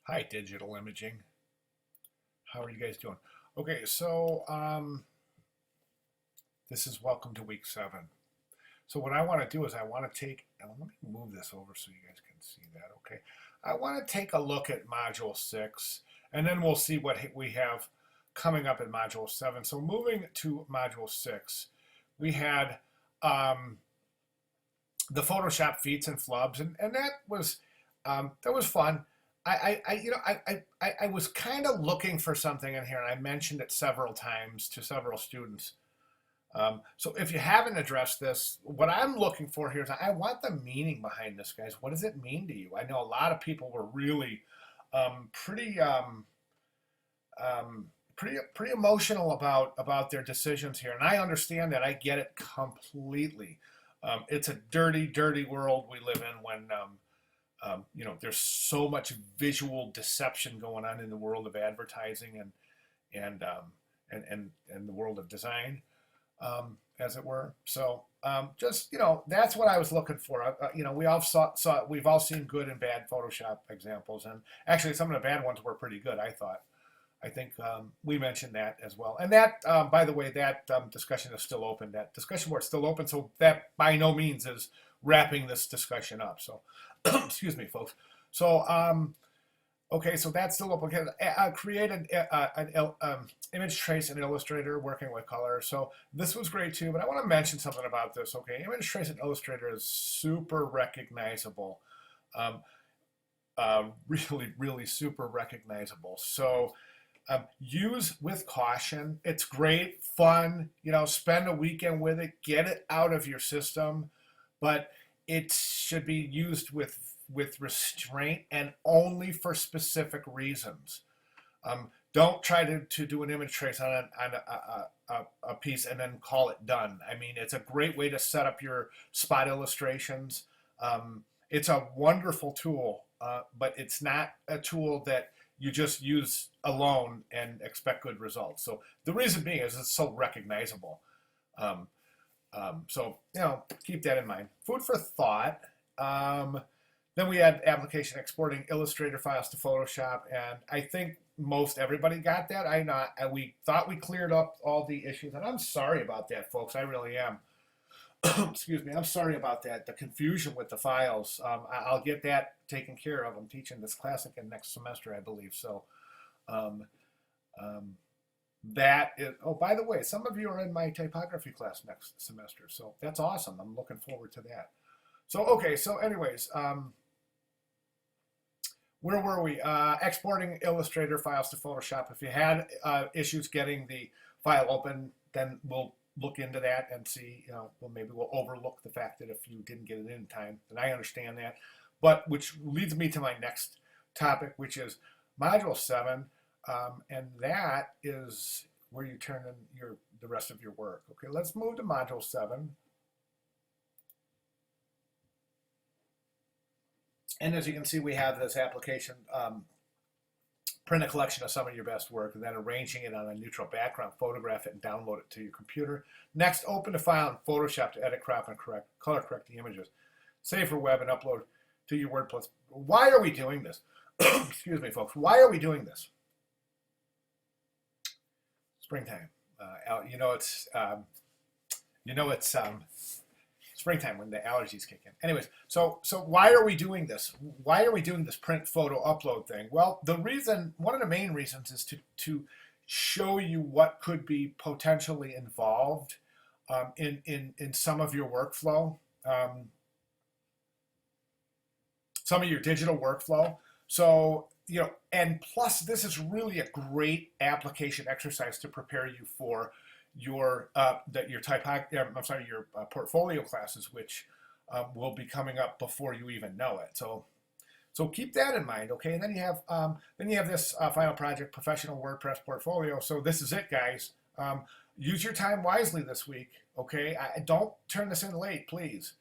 Hi, digital imaging. How are you guys doing? Okay, so this is welcome to week 7. So what I want to do is I want to take, and let me move this over so you guys can see that, okay? I want to take a look at Module 6, and then we'll see what we have coming up in Module 7. So moving to Module 6, we had the Photoshop feats and flubs, and that was fun. I was kind of looking for something in here, and I mentioned it several times to several students. So if you haven't addressed this, what I'm looking for here is I want the meaning behind this, guys. What does it mean to you? I know a lot of people were really pretty pretty emotional about their decisions here, and I understand that. I get it completely. It's a dirty, dirty world we live in when there's so much visual deception going on in the world of advertising and the world of design, as it were. So just that's what I was looking for. We all we've all seen good and bad Photoshop examples, and actually some of the bad ones were pretty good. I thought. I think we mentioned that as well. And that, by the way, that discussion is still open. That discussion board is still open, so that by no means is wrapping this discussion up. So, excuse me, folks. So, okay, so that's still open. I created an image trace in Illustrator working with color. So this was great too, but I want to mention something about this. Okay, image trace in Illustrator is super recognizable. Really, really super recognizable. So use with caution. It's great, fun. Spend a weekend with it, get it out of your system, but it should be used with restraint and only for specific reasons. Don't try to do an image trace on a piece and then call it done. I mean, it's a great way to set up your spot illustrations. It's a wonderful tool, but it's not a tool that you just use alone and expect good results. So the reason being is it's so recognizable. So keep that in mind. Food for thought. Then we had application exporting Illustrator files to Photoshop, and I think most everybody got that. We thought we cleared up all the issues, and I'm sorry about that, folks. I really am. Excuse me. I'm sorry about that. The confusion with the files. I'll get that taken care of. I'm teaching this class again next semester, I believe. So um, that is. Oh, by the way, some of you are in my typography class next semester, so that's awesome. I'm looking forward to that. So okay. So anyways, where were we? Exporting Illustrator files to Photoshop. If you had issues getting the file open, then we'll look into that and see, maybe we'll overlook the fact that if you didn't get it in time, and I understand that. But which leads me to my next topic, which is Module 7, and that is where you turn in the rest of your work. Okay, let's move to Module 7. And as you can see, we have this application, print a collection of some of your best work, and then arranging it on a neutral background, photograph it, and download it to your computer. Next, open the file in Photoshop to edit, crop, and color correct the images. Save for web and upload to your WordPress. Why are we doing this? Excuse me, folks. Why are we doing this? Springtime. It's springtime when the allergies kick in. Anyways, so why are we doing this? Why are we doing this print photo upload thing? Well, one of the main reasons is to show you what could be potentially involved in some of your workflow, some of your digital workflow. So and plus this is really a great application exercise to prepare you for your portfolio classes, which will be coming up before you even know it. So keep that in mind, okay? And then you have this final project, professional WordPress portfolio. So this is it, guys. Use your time wisely this week, okay? Don't turn this in late, please.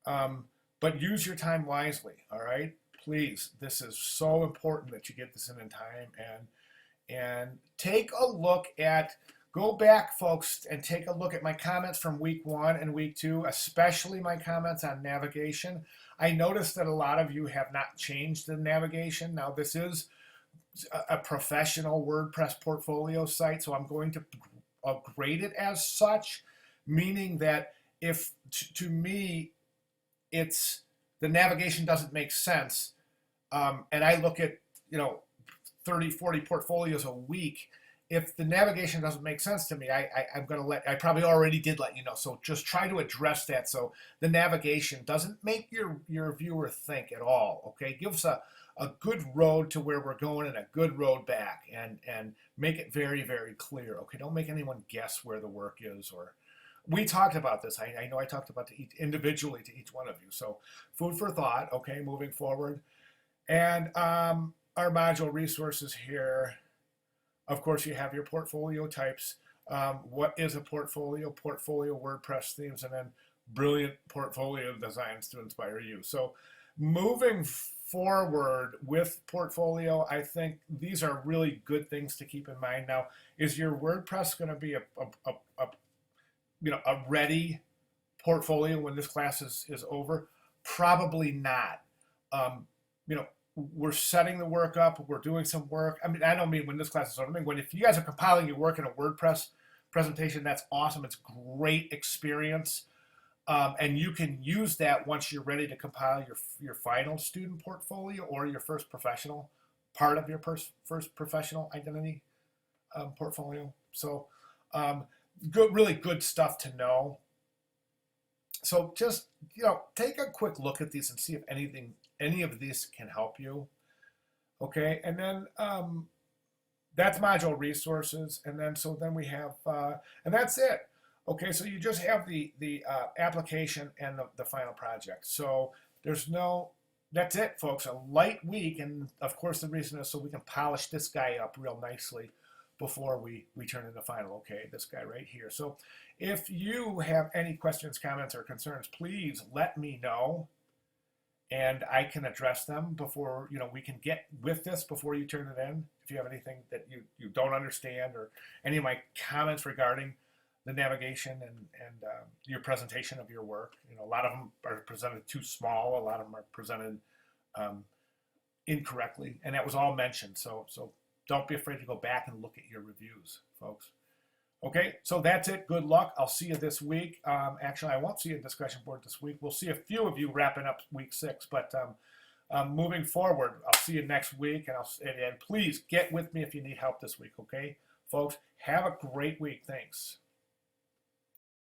But use your time wisely, all right? Please, this is so important that you get this in time, and take a look at. Go back, folks, and take a look at my comments from week 1 and week 2, especially my comments on navigation. I noticed that a lot of you have not changed the navigation. Now, this is a professional WordPress portfolio site, so I'm going to grade it as such, meaning that if to me it's the navigation doesn't make sense, and I look at 30, 40 portfolios a week. If the navigation doesn't make sense to me, I'm going to I probably already did let you know. So just try to address that so the navigation doesn't make your viewer think at all. Okay, give us a good road to where we're going and a good road back, and make it very, very clear. Okay, don't make anyone guess where the work is. Or we talked about this. I know I talked about it individually to each one of you. So food for thought. Okay, moving forward. And our module resources here. Of course, you have your portfolio types. What is a portfolio? Portfolio WordPress themes, and then brilliant portfolio designs to inspire you. So moving forward with portfolio, I think these are really good things to keep in mind. Now, is your WordPress going to be a ready portfolio when this class is over? Probably not. We're setting the work up. We're doing some work. I mean, I don't mean when this class is over. I mean, if you guys are compiling your work in a WordPress presentation, that's awesome. It's great experience. And you can use that once you're ready to compile your final student portfolio or your first professional part of your first professional identity portfolio. So really good stuff to know. So just take a quick look at these and see if any of these can help you. Okay, and then that's module resources, and then we have and that's it. Okay, so you just have the application and the final project. So that's it, folks. A light week, and of course the reason is so we can polish this guy up real nicely before we turn into final. Okay, this guy right here. So if you have any questions, comments, or concerns, please let me know, and I can address them before we can get with this before you turn it in. If you have anything that you don't understand, or any of my comments regarding the navigation and your presentation of your work, a lot of them are presented too small. A lot of them are presented incorrectly, and that was all mentioned. So don't be afraid to go back and look at your reviews, folks. Okay, so that's it. Good luck. I'll see you this week. Actually, I won't see you at discussion board this week. We'll see a few of you wrapping up week 6, but moving forward, I'll see you next week, and please get with me if you need help this week. Okay, folks, have a great week. Thanks.